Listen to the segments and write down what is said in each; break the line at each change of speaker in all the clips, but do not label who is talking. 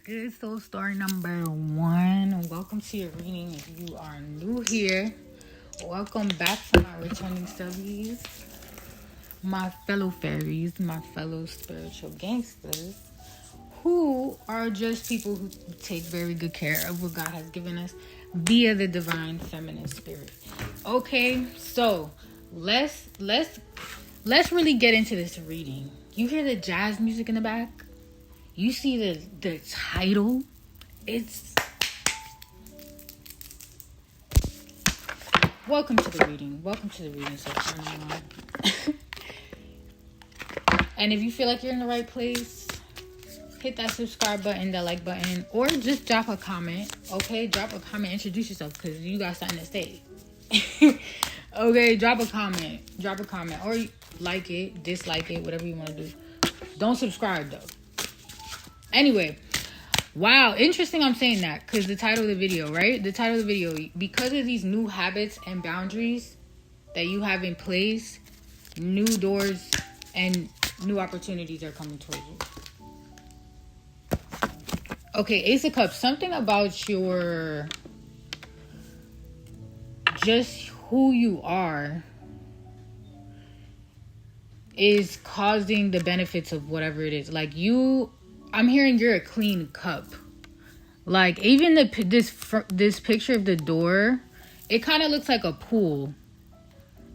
good, soul story number 1. Welcome to your reading. If you are new here, welcome back to my returning stubbies, my fellow fairies, my fellow spiritual gangsters, who are just people who take very good care of what God has given us via the divine feminine spirit. Okay, so let's really get into this reading. You hear the jazz music in the back? You see the title? It's... Welcome to the reading. Welcome to the reading section. And if you feel like you're in the right place, hit that subscribe button, that like button, or just drop a comment. Okay, drop a comment. Introduce yourself because you got something to say. Okay, drop a comment. Or like it, dislike it, whatever you want to do. Don't subscribe though. Anyway, wow, interesting I'm saying that because the title of the video, right? The title of the video, because of these new habits and boundaries that you have in place, new doors and new opportunities are coming towards you. Okay, Ace of Cups, something about your, just who you are is causing the benefits of whatever it is. Like I'm hearing you're a clean cup. Like even this picture of the door, it kind of looks like a pool,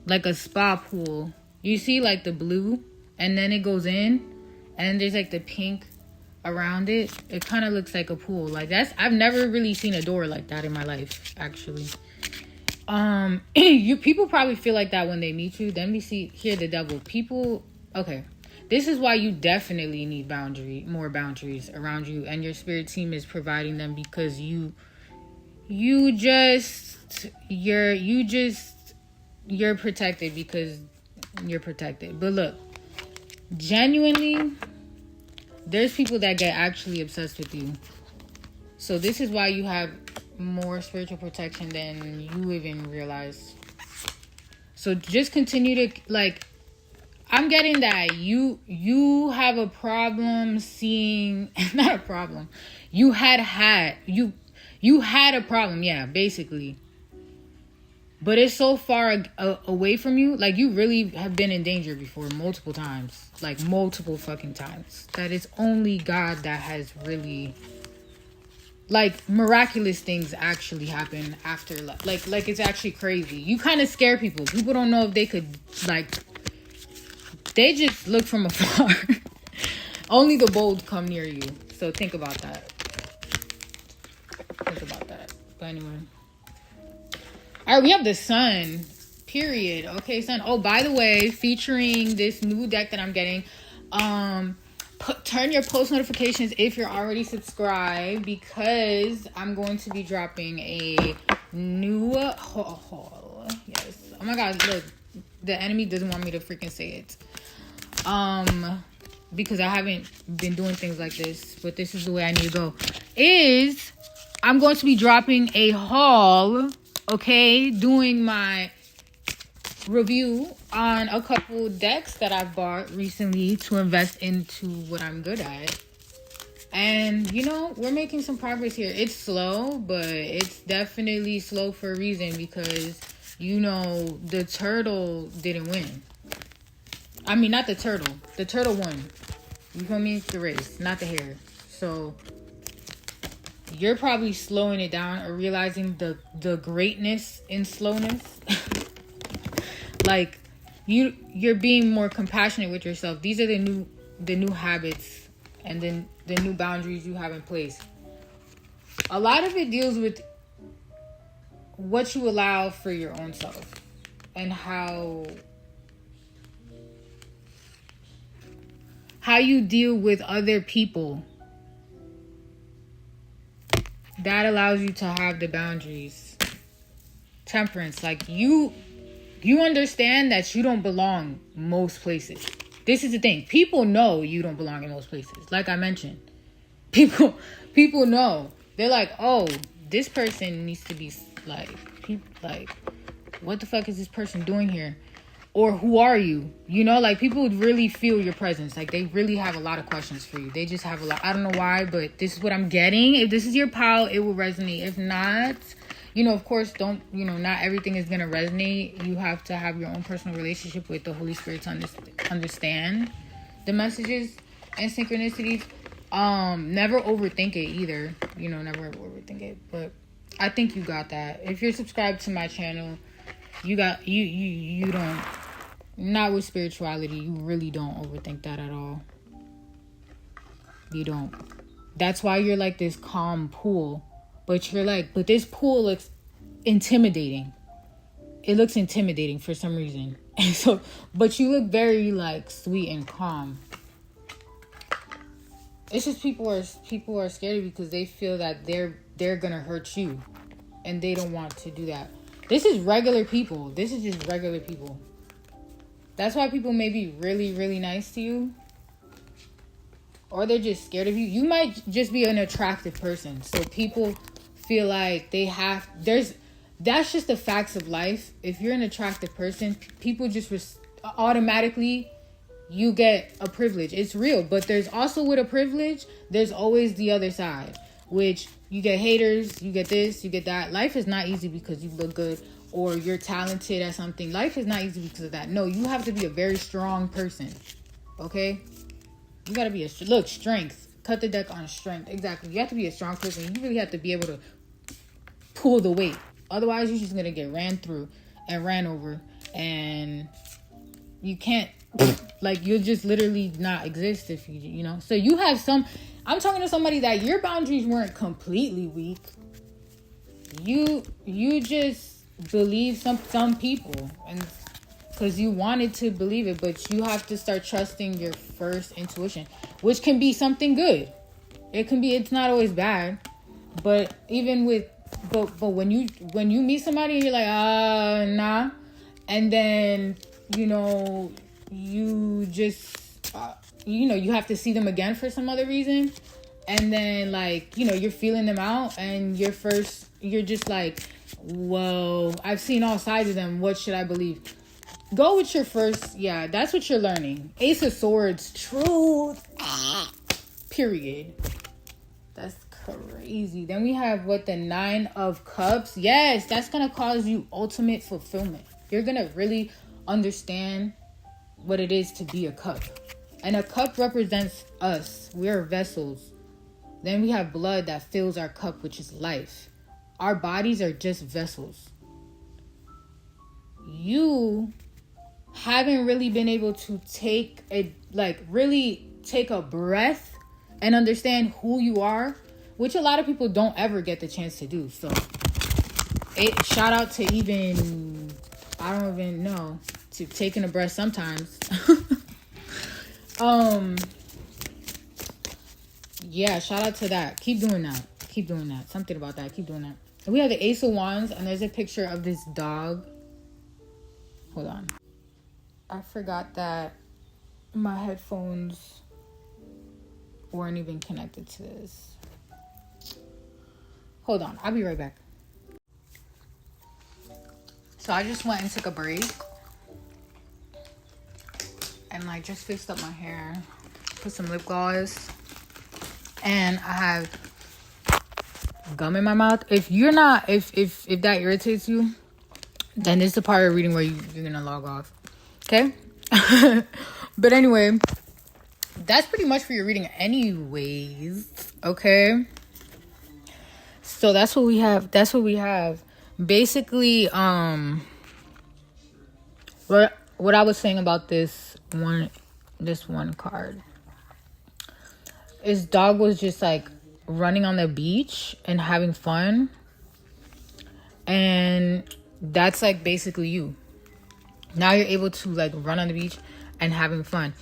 like a spa pool. You see like the blue, and then it goes in, and there's like the pink around it. It kind of looks like a pool. Like I've never really seen a door like that in my life, actually. People probably feel like that when they meet you. Then we hear the devil. People, okay. This is why you definitely need more boundaries around you, and your spirit team is providing them because you're protected because you're protected. But look, genuinely, there's people that get actually obsessed with you. So this is why you have more spiritual protection than you even realize. So just continue to, like, I'm getting that you have a problem seeing, not a problem. You had a problem, yeah, basically. But it's so far away from you. Like, you really have been in danger before multiple times. Like, multiple fucking times. That it's only God that has really, like, miraculous things actually happen after, like it's actually crazy. You kind of scare people. People don't know if they could, like, they just look from afar. Only the bold come near you. So think about that. But anyway. Alright, we have the sun. Period. Okay, sun. Oh, by the way, featuring this new deck that I'm getting. Turn your post notifications if you're already subscribed, because I'm going to be dropping a new haul. Yes. Oh my god, look. The enemy doesn't want me to freaking say it. Because I haven't been doing things like this, but this is the way I need to go. I'm going to be dropping a haul, okay? Doing my review on a couple decks that I've bought recently to invest into what I'm good at. And, we're making some progress here. It's slow, but it's definitely slow for a reason because, the turtle didn't win. I mean, not the turtle. The turtle won. You feel me? The race, not the hare. So you're probably slowing it down or realizing the greatness in slowness. Like you're being more compassionate with yourself. These are the new habits and then the new boundaries you have in place. A lot of it deals with what you allow for your own self and how you deal with other people. That allows you to have the boundaries. Temperance, like you understand that you don't belong most places. This is the thing. People know you don't belong in most places. Like I mentioned, people know. They're like, oh, this person needs to be like what the fuck is this person doing here? Or who are you? You know, like, people would really feel your presence. Like, they really have a lot of questions for you. They just have a lot. I don't know why, but this is what I'm getting. If this is your pal, it will resonate. If not, you know, of course, don't, you know, not everything is going to resonate. You have to have your own personal relationship with the Holy Spirit to understand the messages and synchronicities. Never overthink it either. You know, never overthink it. But I think you got that. If you're subscribed to my channel, you don't, not with spirituality, you really don't overthink that at all. You don't. That's why you're like this calm pool. But you're like, but this pool looks intimidating. It looks intimidating for some reason. And so, but you look very like sweet and calm. It's just people are scared because they feel that they're gonna hurt you, and they don't want to do that. This is regular people. This is just regular people. That's why people may be really, really nice to you. Or they're just scared of you. You might just be an attractive person. So people feel like they have... That's just the facts of life. If you're an attractive person, people just automatically... You get a privilege. It's real. But there's also, with a privilege, there's always the other side. Which you get haters, you get this, you get that. Life is not easy because you look good or you're talented at something. Life is not easy because of that. No, you have to be a very strong person. Okay? You got to be strength. Cut the deck on strength. Exactly. You have to be a strong person. You really have to be able to pull the weight. Otherwise, you're just going to get ran through and ran over. And you can't, like, you'll just literally not exist if you know. So you have I'm talking to somebody that your boundaries weren't completely weak. You just believe some people, and because you wanted to believe it, but you have to start trusting your first intuition, which can be something good. It's not always bad, but even with, but when you meet somebody and you're like, nah, and then, you know, you just, you know, you have to see them again for some other reason. And then, like, you know, you're feeling them out and you're just like, whoa, I've seen all sides of them. What should I believe? Go with your first. Yeah, that's what you're learning. Ace of Swords. Truth. Period. That's crazy. Then we have the Nine of Cups. Yes, that's going to cause you ultimate fulfillment. You're going to really understand what it is to be a cup. And a cup represents us. We're vessels. Then we have blood that fills our cup, which is life. Our bodies are just vessels. You haven't really been able to really take a breath and understand who you are, which a lot of people don't ever get the chance to do. So, shout out to even, I don't even know, to taking a breath sometimes. Yeah, shout out to that. Keep doing that. Something about that. Keep doing that. And we have the Ace of Wands, and there's a picture of this dog. Hold on. I forgot that my headphones weren't even connected to this. Hold on. I'll be right back. So I just went and took a break. And, like, just fixed up my hair. Put some lip gloss. And I have gum in my mouth. If that irritates you, then this is the part of reading where you're gonna log off. Okay? But anyway, that's pretty much for your reading anyways. Okay? So that's what we have. Basically, what I was saying about this one card. His dog was just like running on the beach and having fun. And that's like basically you. Now you're able to like run on the beach and having fun.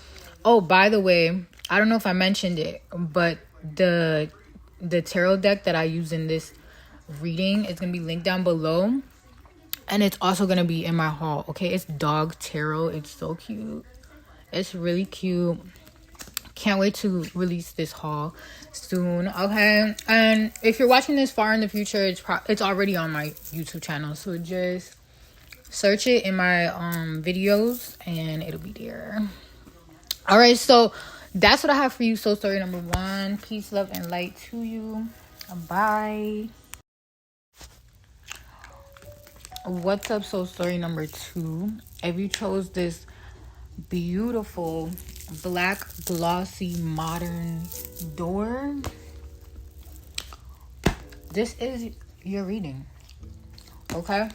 Oh, by the way, I don't know if I mentioned it, but the tarot deck that I use in this reading is going to be linked down below. And it's also going to be in my haul. Okay, it's dog tarot. It's so cute. It's really cute. Can't wait to release this haul soon. Okay, and if you're watching this far in the future, it's already on my YouTube channel. So just
Search it in my videos and it'll be there. All right, so that's what I have for you. Soul story number 1. Peace, love, and light to you. Bye. What's up, soul story number 2? If you chose this beautiful black glossy modern door, this is your reading. Okay,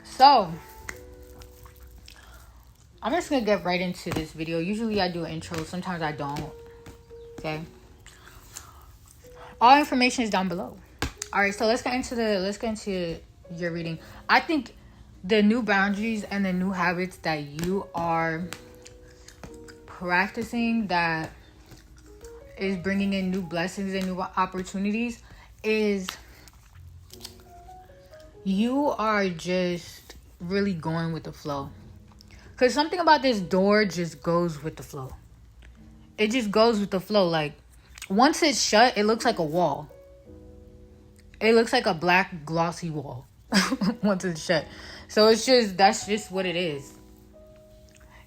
so I'm just gonna get right into this video. Usually I do an intro, sometimes I don't. Okay, all information is down below. All right, so let's get into your reading. I think the new boundaries and the new habits that you are practicing that is bringing in new blessings and new opportunities is you are just really going with the flow. Because something about this door just goes with the flow. It just goes with the flow. Like, once it's shut, it looks like a wall. It looks like a black glossy wall once it's shut. So that's just what it is.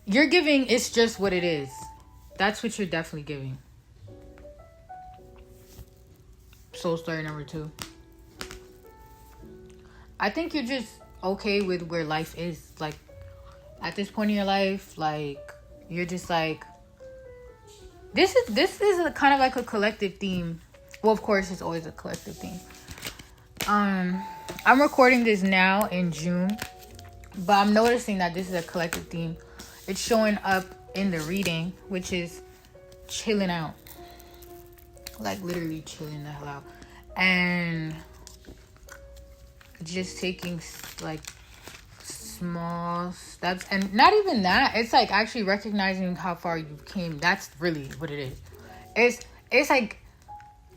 You're giving, it's just what it is. That's what you're definitely giving. Soul story number 2. I think you're just okay with where life is. Like, at this point in your life, like, you're just like, this is a kind of like a collective theme. Well, of course, it's always a collective theme. I'm recording this now in June, but I'm noticing that this is a collective theme. It's showing up in the reading, which is chilling out. Like, literally chilling the hell out. And just taking, like, small steps. And not even that. It's, like, actually recognizing how far you came. That's really what it is. It's like,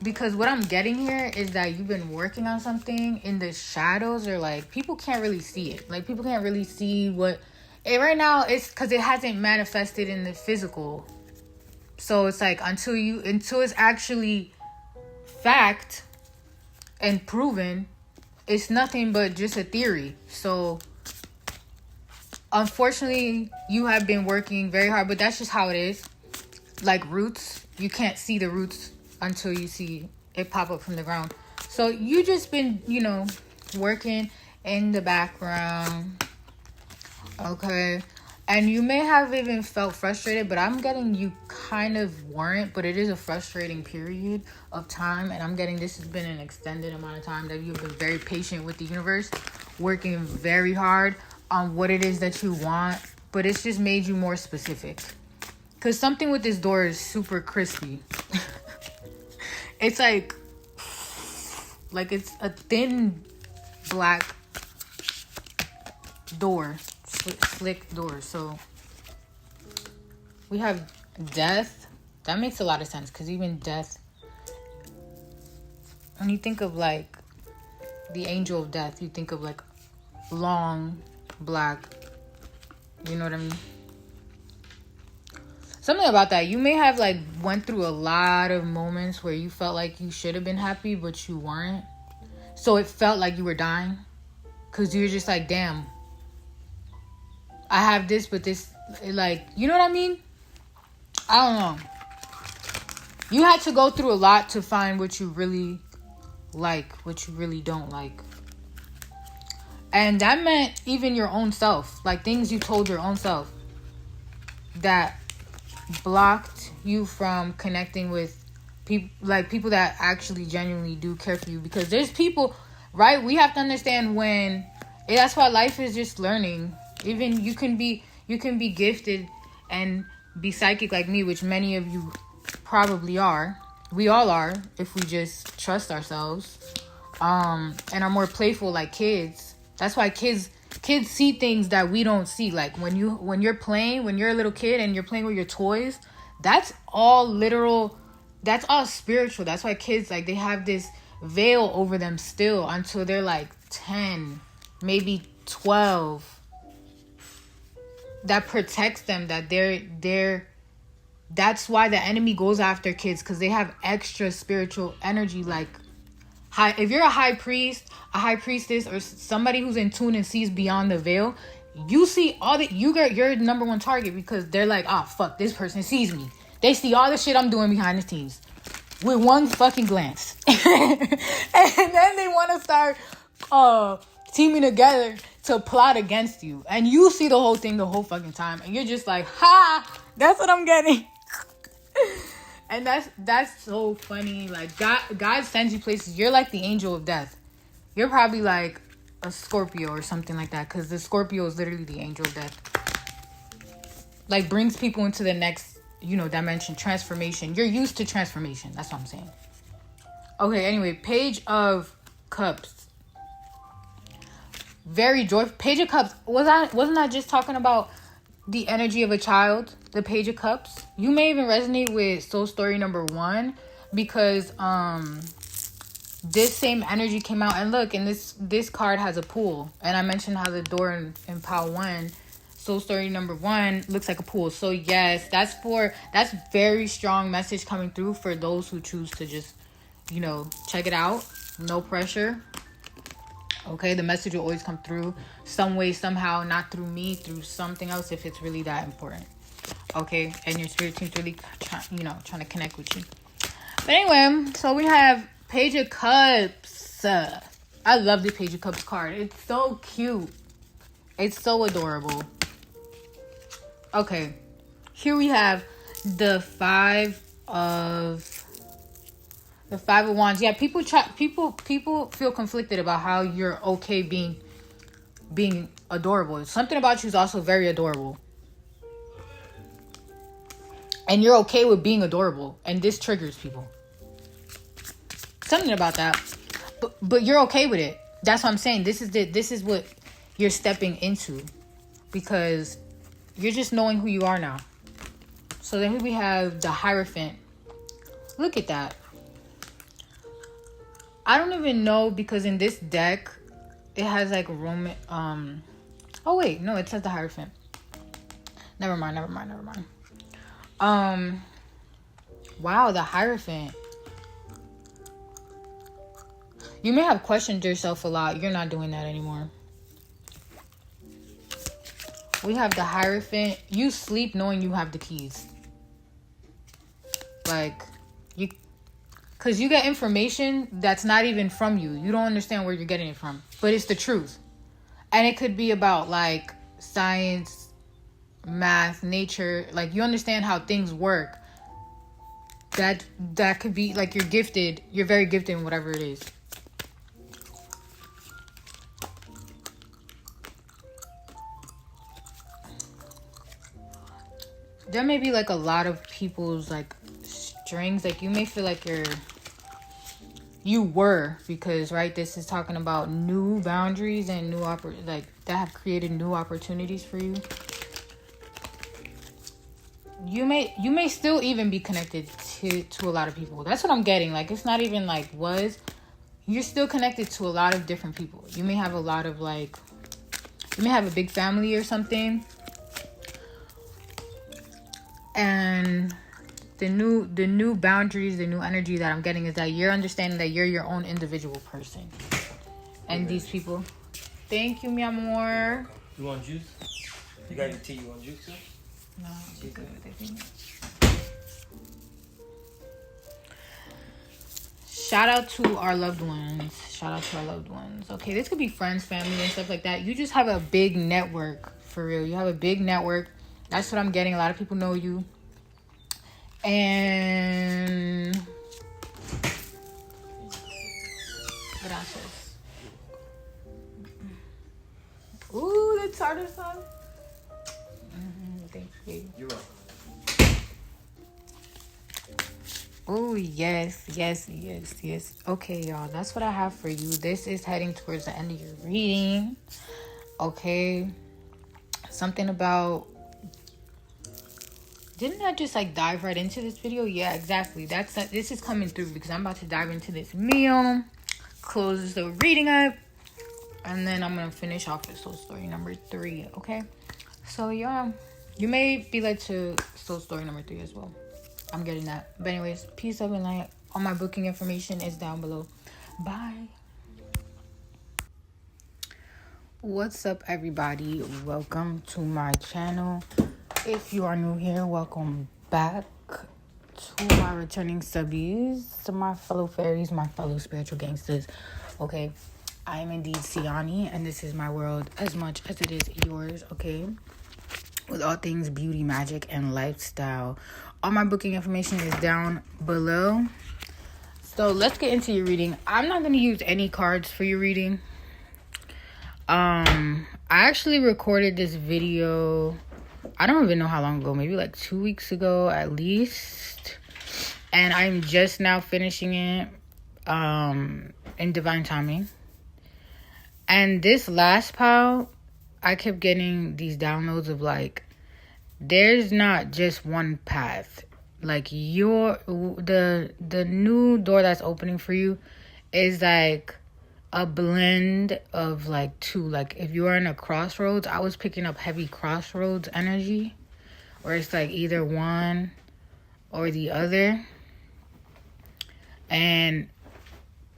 because what I'm getting here is that you've been working on something in the shadows, or like people can't really see it. Like, people can't really see what it right now. It's because it hasn't manifested in the physical. So it's like until it's actually fact and proven, it's nothing but just a theory. So unfortunately, you have been working very hard, but that's just how it is. Like roots, you can't see the roots until you see it pop up from the ground. So you just been, working in the background. Okay. And you may have even felt frustrated, but I'm getting you kind of weren't, but it is a frustrating period of time. And I'm getting this has been an extended amount of time that you've been very patient with the universe, working very hard on what it is that you want, but it's just made you more specific. Because something with this door is super crispy. It's like it's a thin black door, slick door. So we have death. That makes a lot of sense, because even death, when you think of like the angel of death, you think of like long black, you know what I mean? Something about that. You may have like went through a lot of moments where you felt like you should have been happy, but you weren't. So it felt like you were dying, because you're just like, damn, I have this, but this, like, you know what I mean? I don't know. You had to go through a lot to find what you really like, what you really don't like. And that meant even your own self, like things you told your own self that blocked you from connecting with people that actually genuinely do care for you. Because there's people, right? We have to understand that's why life is just learning. Even you can be gifted and be psychic like me, which many of you probably are. We all are, if we just trust ourselves, and are more playful like kids. That's why kids see things that we don't see. Like when you're playing, when you're a little kid and you're playing with your toys, that's all literal, that's all spiritual. That's why kids, like, they have this veil over them still until they're like 10, maybe 12, that protects them, that they're that's why the enemy goes after kids, because they have extra spiritual energy. Like, if you're a high priest, a high priestess, or somebody who's in tune and sees beyond the veil, you see all the you're number one target, because they're like, oh fuck, this person sees me. They see all the shit I'm doing behind the scenes with one fucking glance. And then they want to start teaming together to plot against you. And you see the whole thing the whole fucking time. And you're just like, ha, that's what I'm getting. And that's so funny. Like, God sends you places. You're like the angel of death. You're probably like a Scorpio or something like that, because the Scorpio is literally the angel of death. Like, brings people into the next, dimension, transformation. You're used to transformation. That's what I'm saying. Okay, anyway, Page of Cups. Very joyful. Page of Cups. Wasn't I just talking about the energy of a child? The Page of Cups. You may even resonate with soul story number 1, because this same energy came out. And look, and this card has a pool. And I mentioned how the door in Pile 1, soul story number 1, looks like a pool. So yes, that's very strong message coming through for those who choose to just, check it out. No pressure. Okay, the message will always come through some way, somehow, not through me, through something else, if it's really that important. Okay, and your spirit team's really trying to connect with you. But anyway, so we have Page of Cups. I love the Page of Cups card. It's so cute. It's so adorable. Okay, here we have the Five of Wands. Yeah, people feel conflicted about how you're okay being adorable. Something about you is also very adorable, and you're okay with being adorable, and this triggers people. Something about that, but you're okay with it. That's what I'm saying. This is what you're stepping into, because you're just knowing who you are now. So then here we have the Hierophant. Look at that. I don't even know, because in this deck it has like Roman. Oh wait, no, it says the Hierophant. Never mind. Wow, the Hierophant. You may have questioned yourself a lot. You're not doing that anymore. We have the Hierophant. You sleep knowing you have the keys. Like, because you get information that's not even from you. You don't understand where you're getting it from. But it's the truth. And it could be about, like, science, math, nature. Like, you understand how things work. That could be, like, you're gifted. You're very gifted in whatever it is. There may be, like, a lot of people's, like, strings. Like, you may feel like you were, because, right, this is talking about new boundaries and new that have created new opportunities for you. You may still even be connected to a lot of people. That's what I'm getting. Like, it's not even like you're still connected to a lot of different people. You may have a lot of, like, you may have a big family or something. And the new boundaries, the new energy that I'm getting is that you're understanding that you're your own individual person. And these people. Thank you, mi amor.
You want juice? You got your tea? You want juice, sir?
No, I'm good with it. Shout out to our loved ones. Okay, this could be friends, family, and stuff like that. You just have a big network, for real. You have a big network. That's what I'm getting. A lot of people know you. And gracias. Ooh, the tartar sauce. Thank you.
You're welcome.
Oh, yes. Okay, y'all, that's what I have for you. This is heading towards the end of your reading. Okay. Something about... Didn't I just, like, dive right into this video? Yeah, exactly. This is coming through, because I'm about to dive into this meal, close the reading up, and then I'm going to finish off with soul story number 3, okay? So, yeah. You may be led to soul story number 3 as well. I'm getting that. But anyways, peace, love, and light. All my booking information is down below.
Bye. What's up, everybody? Welcome to my channel. If you are new here, welcome back to my returning subbies, to my fellow fairies, my fellow spiritual gangsters. Okay, I am indeed Siani, and this is my world as much as it is yours, okay? With all things beauty, magic, and lifestyle. All my booking information is down below. So let's get into your reading. I'm not going to use any cards for your reading. I actually recorded this video, I don't even know how long ago, maybe like 2 weeks ago at least. And I'm just now finishing it in divine timing. And this last pile, I kept getting these downloads of like, there's not just one path. Like the new door that's opening for you is like a blend of like two. Like if you are in a crossroads, I was picking up heavy crossroads energy, where it's like either one or the other, and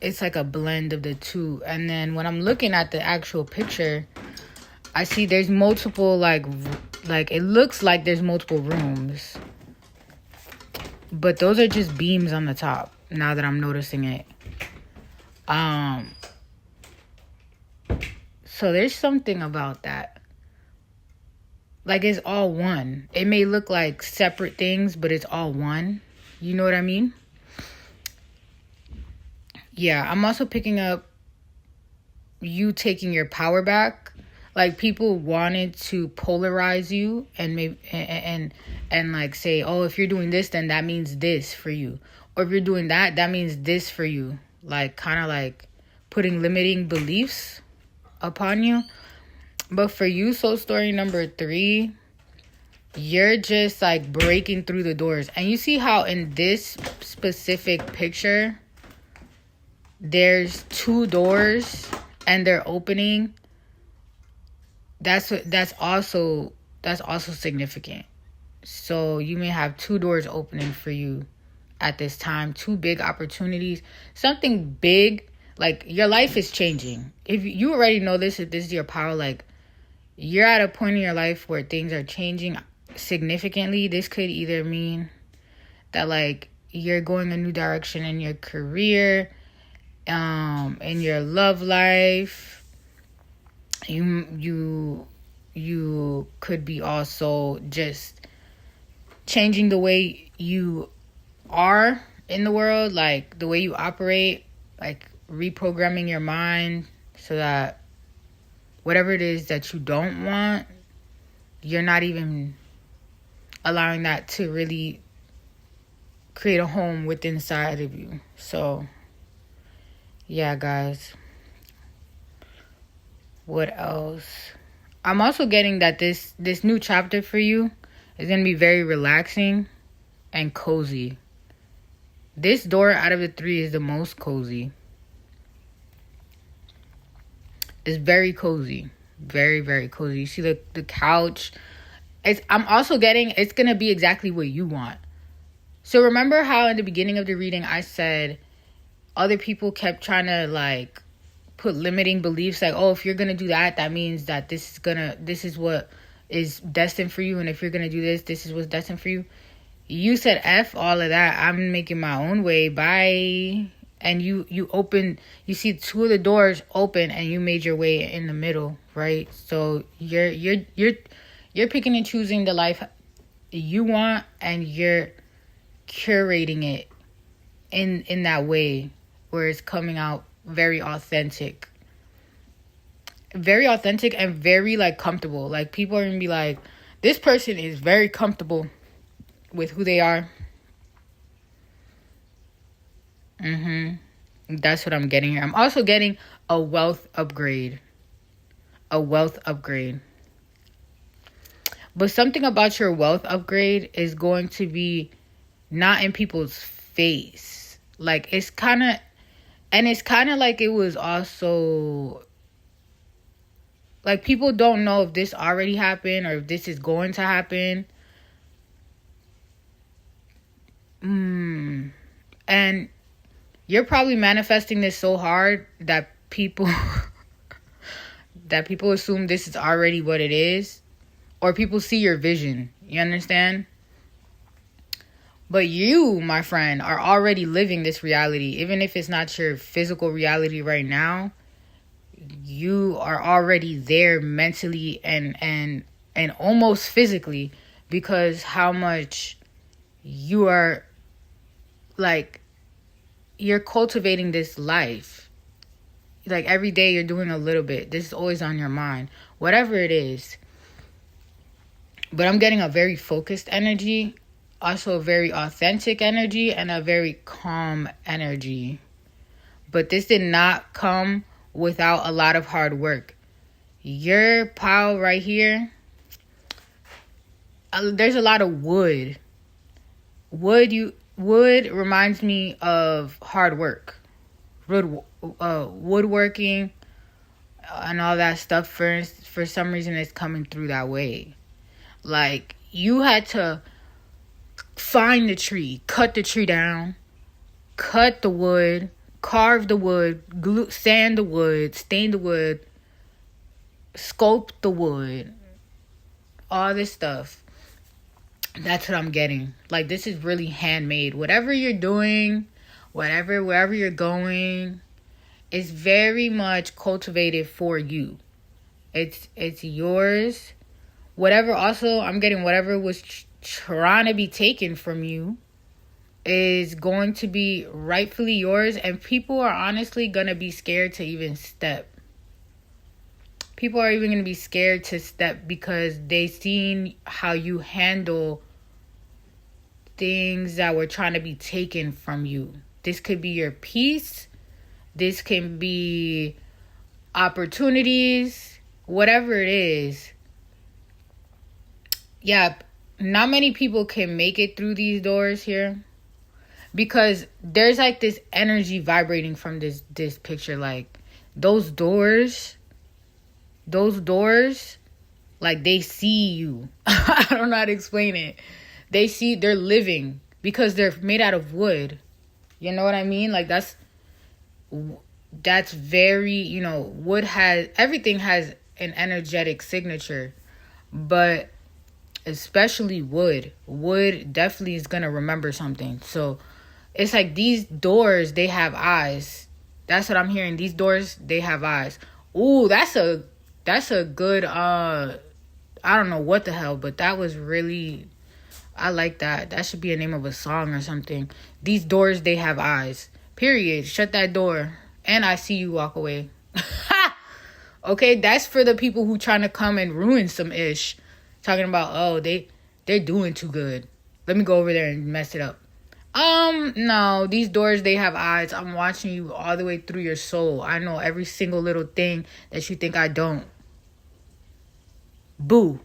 it's like a blend of the two. And then when I'm looking at the actual picture, I see there's multiple like it looks like there's multiple rooms, but those are just beams on the top now that I'm noticing it. So there's something about that. Like it's all one. It may look like separate things, but it's all one. You know what I mean? Yeah, I'm also picking up you taking your power back. Like people wanted to polarize you and maybe and like say, oh, if you're doing this, then that means this for you. Or if you're doing that, that means this for you. Like kind of like putting limiting beliefs upon you. But for you, soul story number 3, you're just like breaking through the doors. And you see how in this specific picture, there's 2 doors and they're opening. That's also significant. So you may have 2 doors opening for you at this time, 2 big opportunities, something big. Like your life is changing. If you already know this, if this is your power, like you're at a point in your life where things are changing significantly. This could either mean that like you're going a new direction in your career, in your love life. You could be also just changing the way you are in the world, like the way you operate, like reprogramming your mind so that whatever it is that you don't want, you're not even allowing that to really create a home within inside of you. So yeah, guys. What else? I'm also getting that this new chapter for you is going to be very relaxing and cozy. This door out of the 3 is the most cozy. It's very cozy. Very, very cozy. You see the couch. I'm also getting it's going to be exactly what you want. So remember how in the beginning of the reading I said other people kept trying to like put limiting beliefs like, oh, if you're going to do that, that means that this is what is destined for you. And if you're going to do this, this is what's destined for you. You said F all of that. I'm making my own way. Bye. And you see 2 of the doors open and you made your way in the middle, right? So you're picking and choosing the life you want, and you're curating it in that way where it's coming out very authentic. Very authentic and very like comfortable. Like people are gonna be like, this person is very comfortable with who they are. That's what I'm getting here. I'm also getting a wealth upgrade. A wealth upgrade. But something about your wealth upgrade is going to be not in people's face. Like it's kind of like it was also like people don't know if this already happened or if this is going to happen. And You're probably manifesting this so hard that people assume this is already what it is, or people see your vision. You understand? But you, my friend, are already living this reality. Even if it's not your physical reality right now, you are already there mentally and almost physically, because how much you are, like, you're cultivating this life. Like, every day you're doing a little bit. This is always on your mind, whatever it is. But I'm getting a very focused energy, also a very authentic energy, and a very calm energy. But this did not come without a lot of hard work. Your pile right here, there's a lot of wood. Wood reminds me of hard work. Woodworking and all that stuff. For some reason, it's coming through that way. Like, you had to find the tree, cut the tree down, cut the wood, carve the wood, sand the wood, stain the wood, sculpt the wood, all this stuff. That's what I'm getting. Like, this is really handmade. Whatever you're doing, wherever you're going, it's very much cultivated for you. It's yours. Whatever, also, I'm getting whatever was trying to be taken from you is going to be rightfully yours, and people are honestly going to be scared to even step. People are even going to be scared to step because they've seen how you handle things that were trying to be taken from you. This could be your peace. This can be opportunities, whatever it is. Yeah, not many people can make it through these doors here, because there's like this energy vibrating from this picture. Like, those doors, like, they see you. I don't know how to explain it. They're living because they're made out of wood. You know what I mean? Like, that's very, everything has an energetic signature, but especially wood definitely is gonna remember something. So it's like these doors, they have eyes. That's what I'm hearing. These doors, they have eyes. Ooh, that's a good I don't know what the hell, but that was really, I like that. That should be a name of a song or something. These doors, they have eyes. Period. Shut that door and I see you walk away. Okay, that's for the people who trying to come and ruin some ish. Talking about, oh, they're doing too good. Let me go over there and mess it up. No, these doors, they have eyes. I'm watching you all the way through your soul. I know every single little thing that you think I don't. Boo.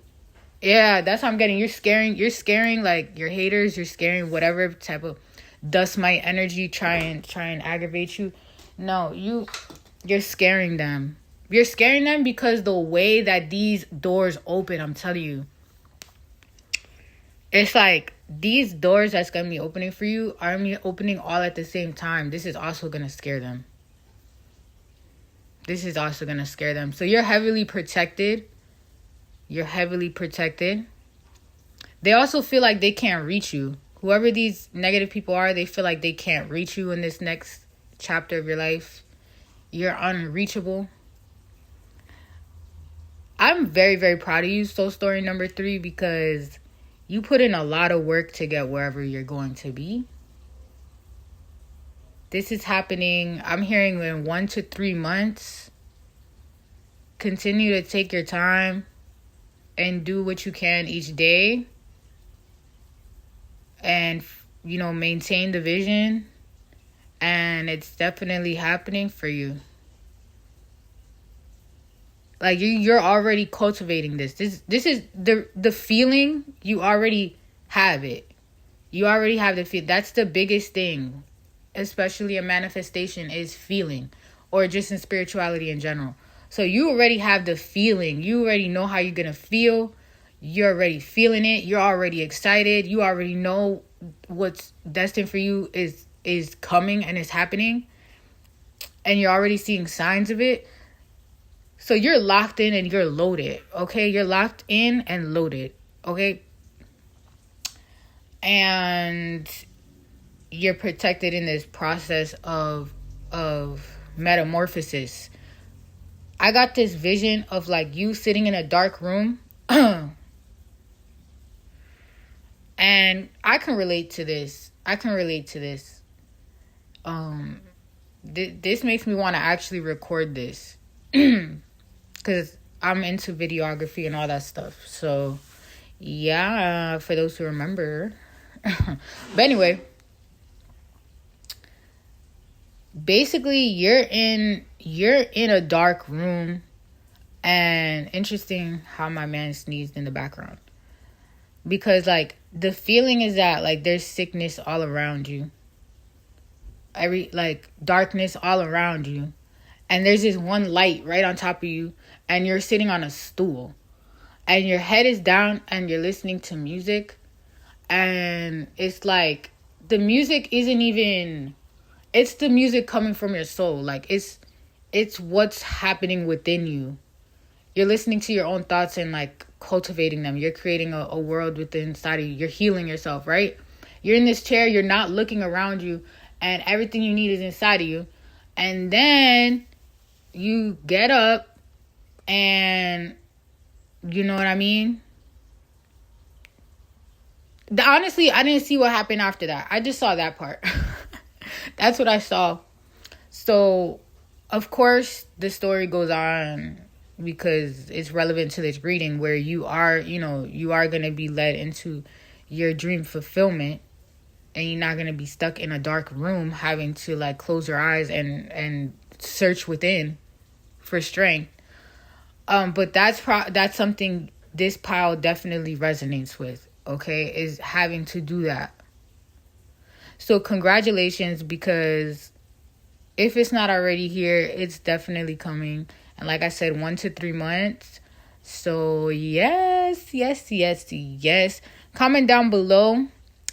Yeah, that's what I'm getting. You're scaring like your haters. You're scaring whatever type of dust mite energy try and aggravate you. No, you're scaring them. You're scaring them because the way that these doors open, I'm telling you, it's like these doors that's going to be opening for you are opening all at the same time. This is also going to scare them. So you're heavily protected. They also feel like they can't reach you. Whoever these negative people are, they feel like they can't reach you in this next chapter of your life. You're unreachable. I'm very, very proud of you, soul story number 3, because you put in a lot of work to get wherever you're going to be. This is happening, I'm hearing, in 1 to 3 months. Continue to take your time and do what you can each day. And, maintain the vision. And it's definitely happening for you. Like, you're already cultivating this. This is the feeling. You already have it. You already have the feel. That's the biggest thing, especially a manifestation, is feeling, or just in spirituality in general. So you already have the feeling. You already know how you're going to feel. You're already feeling it. You're already excited. You already know what's destined for you is is coming and is happening, and you're already seeing signs of it. So you're locked in and you're loaded, okay? You're locked in and loaded, okay? And you're protected in this process of metamorphosis. I got this vision of like you sitting in a dark room. And I can relate to this. This makes me want to actually record this. Because I'm into videography and all that stuff. So, yeah, for those who remember. But anyway, basically you're in a dark room, and interesting how my man sneezed in the background, because like the feeling is that like there's sickness all around you, like darkness all around you, and there's this one light right on top of you, and you're sitting on a stool and your head is down and you're listening to music, and it's like the music isn't even, it's the music coming from your soul. Like it's what's happening within you. You're listening to your own thoughts and like cultivating them. You're creating a world within inside of you. You're healing yourself, right? You're in this chair, you're not looking around you, and everything you need is inside of you. And then you get up and you know what I mean? Honestly, I didn't see what happened after that. I just saw that part. That's what I saw. So, of course, the story goes on because it's relevant to this reading, where you are going to be led into your dream fulfillment, and you're not going to be stuck in a dark room having to like close your eyes and search within for strength. But that's something this pile definitely resonates with, okay, is having to do that. So congratulations, because if it's not already here, it's definitely coming. And like I said, 1 to 3 months. So yes. Comment down below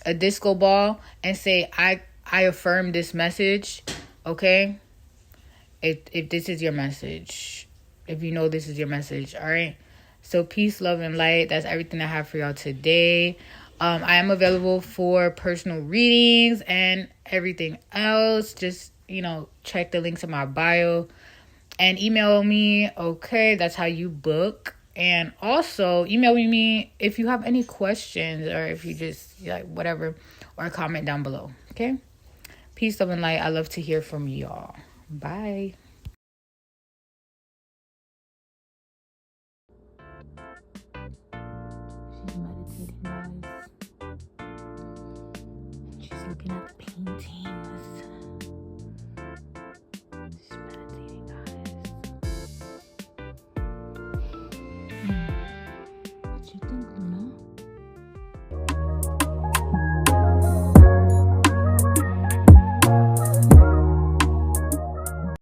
a disco ball and say, I affirm this message, okay? If this is your message. If you know this is your message, all right? So peace, love, and light. That's everything I have for y'all today. I am available for personal readings and everything else. Just, check the links in my bio and email me. Okay, that's how you book. And also email me if you have any questions, or if you just like whatever, or comment down below. Okay, peace, love, and light. I love to hear from y'all. Bye. She's meditating, guys. She's looking at the painting.